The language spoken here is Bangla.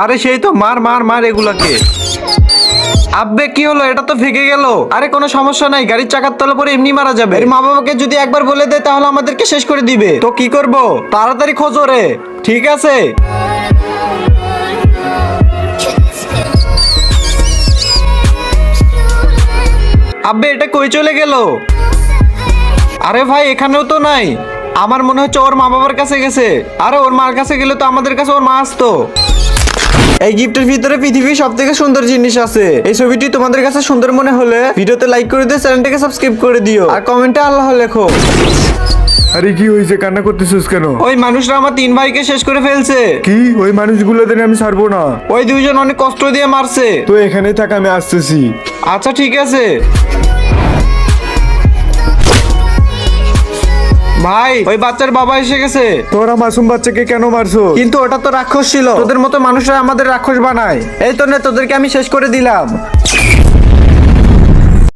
আরে সেই তো, মার মার মার এগুলাকে। আব্বে কি হলো? এটা তো ভেঙে গেল। আরে কোনো সমস্যা নাই, গাড়ির চাকার তলে পরে এমনি মারা যাবে। এর মা বাবাকে যদি একবার বলে দেয় তাহলে আমাদেরকে শেষ করে দিবে। তো কি করব? তাড়াতাড়ি খোঁজো রে। ঠিক আছে। আব্বে এটা কই চলে গেল? আরে ভাই এখানেও তো নাই। আমার মনে হচ্ছে ওর মা বাবার কাছে গেছে। আরে ওর মার কাছে গেলে তো আমাদের কাছে ওর মা আসতো। এই গিফটের ভিতরে পৃথিবীর সব থেকে সুন্দর জিনিস আছে। এই ছবিটি তোমাদের কাছে সুন্দর মনে হলে ভিডিওতে লাইক করে দিও, চ্যানেলটাকে সাবস্ক্রাইব করে দিও আর কমেন্টে আল্লাহ লেখো। আরে কি হয়েছে, কান্না করতেছিস কেন? ওই মানুষরা আমার 3 ভাইকে শেষ করে ফেলছে। কি ওই মানুষগুলোদের আমি ছাড়বো না। ওই দুইজন অনেক কষ্ট দিয়ে মারছে। তো এখানেই থাক, আমি আসতেছি। আচ্ছা ঠিক আছে ভাই, ওই বাচ্চার বাবা এসে গেছে। তোরা মাসুম বাচ্চাকে কেন মারছো? কিন্তু ওটা তো রাক্ষস ছিল। তোদের মতো মানুষরা আমাদের রাক্ষস বানায়। এই তো নে, তোদেরকে আমি শেষ করে দিলাম।